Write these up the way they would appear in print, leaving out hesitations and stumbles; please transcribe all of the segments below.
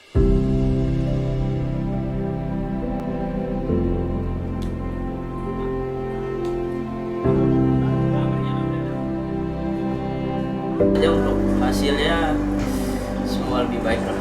Aja untuk hasilnya semua lebih baik lah.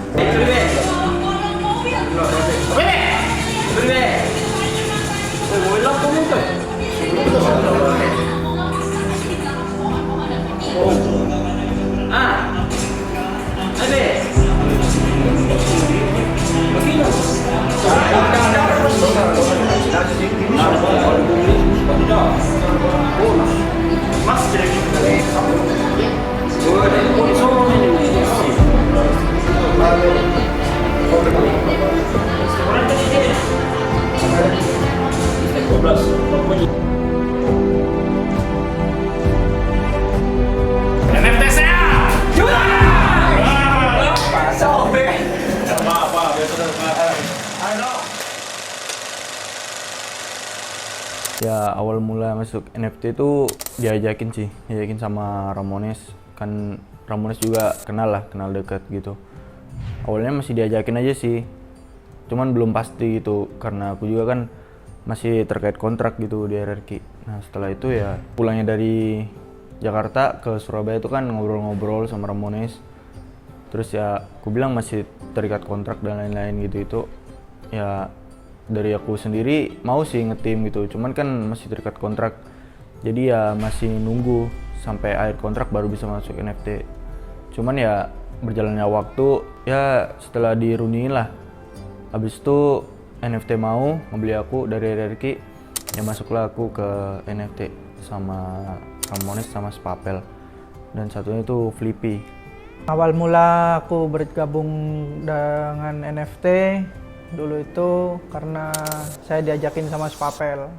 Ya awal mula masuk NFT itu diajakin sama Ramones. Kan Ramones juga kenal dekat gitu. Awalnya masih diajakin aja sih, cuman belum pasti gitu karena aku juga kan masih terkait kontrak gitu di RRQ. Nah setelah itu ya pulangnya dari Jakarta ke Surabaya itu kan ngobrol-ngobrol sama Ramones. Terus ya aku bilang masih terikat kontrak dan lain-lain gitu. Itu ya dari aku sendiri mau sih ngetim gitu, cuman kan masih terikat kontrak, jadi ya masih nunggu sampai akhir kontrak baru bisa masuk NFT. Cuman ya berjalannya waktu ya setelah diruniin lah, habis itu NFT mau ngebeli aku dari RRQ, ya masuklah aku ke NFT sama Ramones sama Spapel, dan satunya itu Flippy. Awal mula aku bergabung dengan NFT dulu itu karena saya diajakin sama Spapel.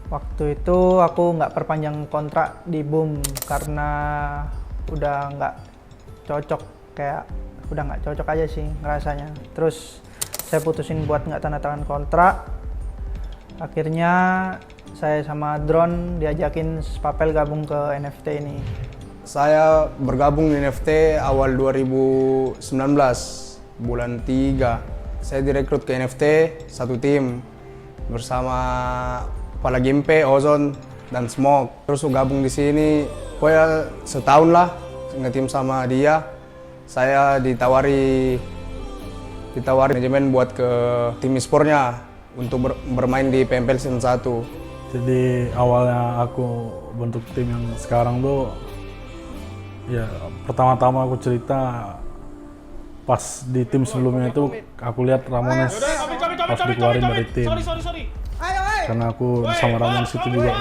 Waktu itu aku nggak perpanjang kontrak di Boom karena udah nggak cocok, udah nggak cocok aja sih ngerasanya. Terus saya putusin buat nggak tanda tangan kontrak. Akhirnya saya sama Drone diajakin Spapel gabung ke NFT ini. Saya bergabung di NFT awal 2019, bulan 3. Saya direkrut ke NFT, satu tim bersama Kepala Gimpe, Ozon, dan Smoke. Terus gabung di sini, pokoknya setahun lah ngetim sama dia. Saya ditawari manajemen buat ke tim e-sportnya untuk bermain di PMPL Season 1. Jadi awalnya aku bentuk tim yang sekarang tuh, ya pertama-tama aku cerita pas di tim sebelumnya itu aku lihat Ramones pas dikeluarin dari tim. Karena aku sama Ramones itu juga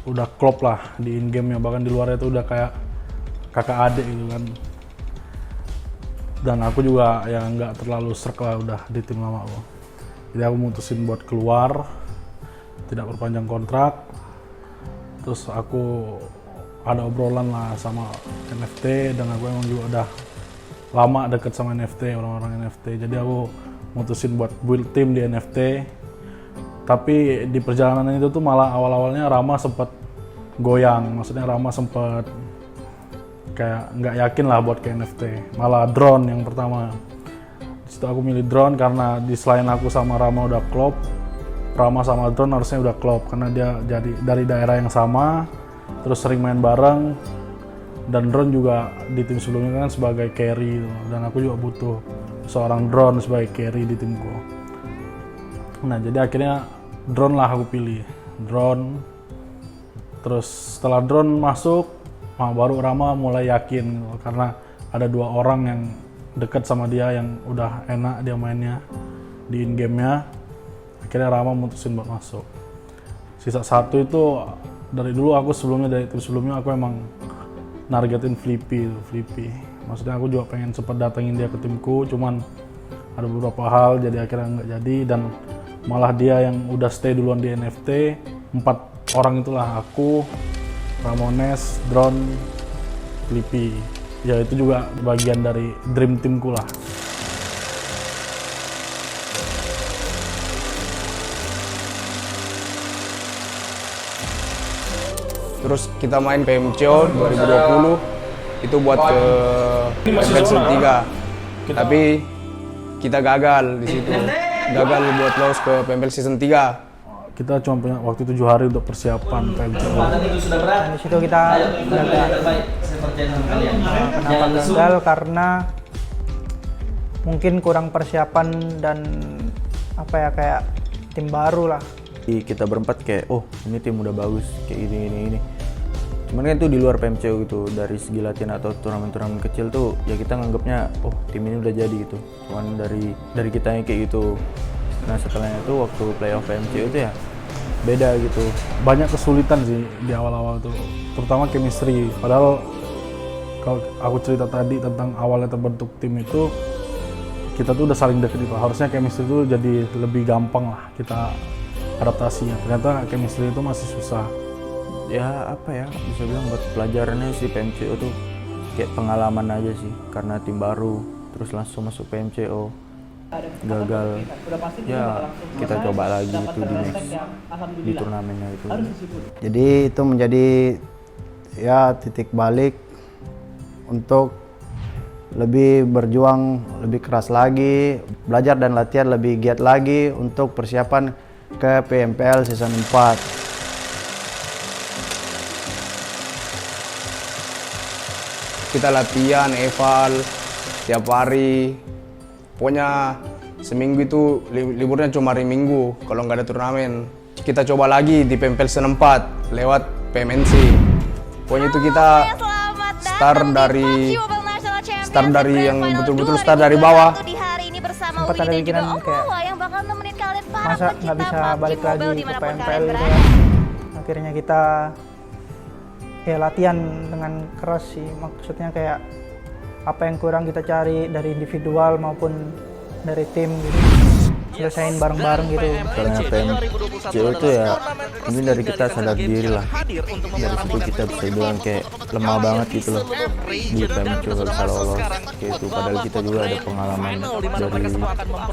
udah klop lah di in game-nya, bahkan di luarnya itu udah kayak kakak adik gitu kan. Dan aku juga yang nggak terlalu srek lah udah di tim lama aku. Jadi aku mutusin buat keluar, tidak perpanjang kontrak. Terus aku ada obrolan lah sama NFT, dan aku emang juga udah lama deket sama NFT, orang-orang NFT. Jadi aku mutusin buat build tim di NFT. Tapi di perjalanan itu tuh malah awal-awalnya Rama sempet goyang. Maksudnya Rama sempet kayak nggak yakin lah buat ke NFT. Malah Drone yang pertama. Disitu aku milih Drone karena di selain aku sama Rama udah klop, Rama sama Drone harusnya udah klop karena dia jadi dari daerah yang sama, terus sering main bareng. Dan Drone juga di tim sebelumnya kan sebagai carry gitu. Dan aku juga butuh seorang Drone sebagai carry di timku. Nah jadi akhirnya Drone lah aku pilih, Drone. Terus setelah Drone masuk, baru Rama mulai yakin gitu. Karena ada dua orang yang dekat sama dia yang udah enak dia mainnya di in game-nya. Akhirnya Rama mutusin buat masuk. Sisa satu itu dari dulu aku dari tim sebelumnya aku emang nargetin Flippy. Maksudnya aku juga pengen cepet datengin dia ke timku, cuman ada beberapa hal jadi akhirnya nggak jadi, dan malah dia yang udah stay duluan di NFT. 4 orang itulah aku, Ramones, Drone, Flippy. Ya itu juga bagian dari dream teamku lah. Terus kita main PMCO 2020, itu buat ke PMPL Season 3. Tapi kita gagal di situ. Gagal buat lolos ke PMPL season 3. Kita cuma punya waktu 7 hari untuk persiapan PMCO. Dan di situ kita gagal. Kenapa gagal? Karena mungkin kurang persiapan dan apa ya, kayak tim baru lah. Kita berempat kayak, oh ini tim udah bagus, kayak ini. Cuman kan itu di luar PMCO gitu, dari segi latihan atau turnamen-turnamen kecil tuh ya kita nganggapnya, oh tim ini udah jadi gitu. Cuman dari kitanya kayak gitu. Nah setelahnya itu waktu playoff PMCO itu ya beda gitu. Banyak kesulitan sih di awal-awal tuh, terutama chemistry. Padahal kalau aku cerita tadi tentang awalnya terbentuk tim itu, kita tuh udah saling deket itu. Harusnya chemistry itu jadi lebih gampang lah kita adaptasinya. Ternyata chemistry itu masih susah. Ya apa ya, bisa bilang buat pelajarannya sih PMCO tuh kayak pengalaman aja sih. Karena tim baru, terus langsung masuk PMCO, gagal. Ya kita coba lagi itu di next, di turnamennya itu. Jadi itu menjadi ya titik balik untuk lebih berjuang lebih keras lagi, belajar dan latihan lebih giat lagi untuk persiapan ke PMPL season 4. Kita latihan, eval tiap hari. Pokoknya seminggu itu liburnya cuma hari Minggu kalau nggak ada turnamen. Kita coba lagi di PMPL season 4 lewat PMNC. Pokoknya itu kita start dari yang betul-betul start dari bawah. Sempat ada pikiran kayak masa nggak bisa balik lagi ke PMPL gitu ya. Akhirnya kita ya latihan dengan keras sih, maksudnya kayak apa yang kurang kita cari dari individual maupun dari tim gitu, selesain bareng-bareng gitu. Soalnya PMCO itu ya mungkin dari kita sadar diri lah, dari situ kita bisa bilang kayak lemah banget gitu loh di PMCO gak bisa lolos kayak itu. Padahal kita juga ada pengalaman dari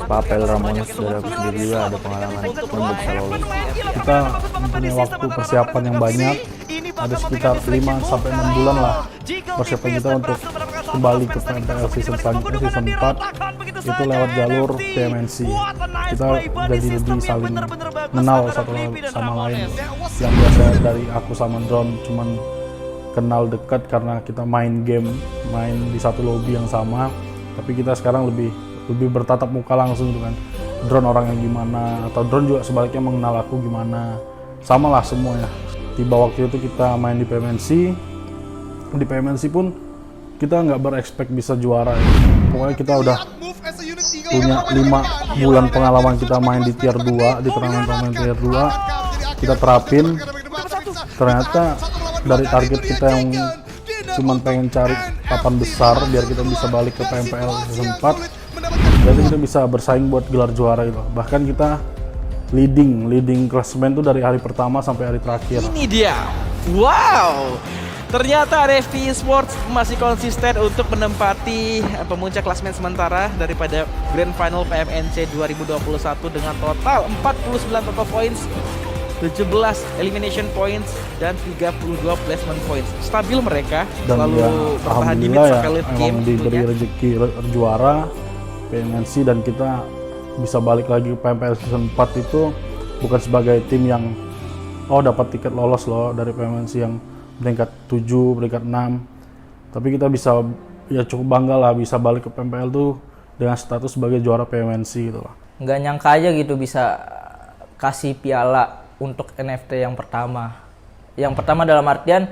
Papel, Ramones, dari aku sendiri juga ada pengalaman cuma gak bisa lolos. Kita punya waktu persiapan yang banyak, ada sekitar 5-6 bulan lah persiapan kita untuk kembali ke PMPL season selanjutnya, season 4 itu lewat jalur PMNC. Kita jadi lebih saling kenal satu sama lain. Yang biasa dari aku sama Drone cuman kenal dekat karena kita main game, main di satu lobby yang sama, tapi kita sekarang lebih bertatap muka langsung gitu kan. Drone orangnya gimana, atau Drone juga sebaliknya mengenal aku gimana, sama lah semuanya. Tiba waktu itu kita main di PMNC pun kita nggak berekspek bisa juara ya. Pokoknya kita udah punya 5 bulan pengalaman kita main di tier 2, di turnamen tier 2 kita terapin. Ternyata dari target kita yang cuman pengen cari papan besar biar kita bisa balik ke PMPL season 4, jadi kita bisa bersaing buat gelar juara itu. Bahkan kita leading klasemen tuh dari hari pertama sampai hari terakhir. Ini dia, wow, ternyata RFT Esports masih konsisten untuk menempati pemuncak klasemen sementara daripada Grand Final PMNC 2021 dengan total 49 total points, 17 elimination points, dan 32 placement points. Stabil mereka, dan selalu ya, bertahan di mid alhamdulillah sampai ya, late game. emang diberi rezeki juara PMNC dan kita bisa balik lagi ke PMPL season 4 itu bukan sebagai tim yang dapat tiket lolos loh dari PMNC yang peringkat 7, peringkat 6. Tapi kita bisa ya cukup bangga lah bisa balik ke PMPL tuh dengan status sebagai juara PMNC gitu lah. Nggak nyangka aja gitu bisa kasih piala untuk NFT yang pertama. Yang pertama dalam artian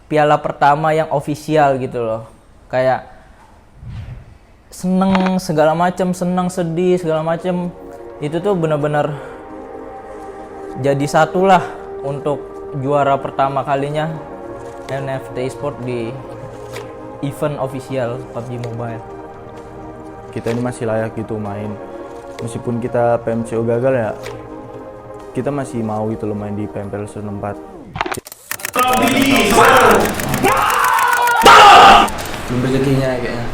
piala pertama yang official gitu loh. Kayak seneng segala macam, senang sedih segala macam, itu tuh benar-benar jadi satu lah untuk juara pertama kalinya NFT Esport di event official PUBG Mobile. Kita ini masih layak gitu main, meskipun kita PMCO gagal ya kita masih mau gitu loh main di PMPL season 4. Belum rezekinya kayaknya.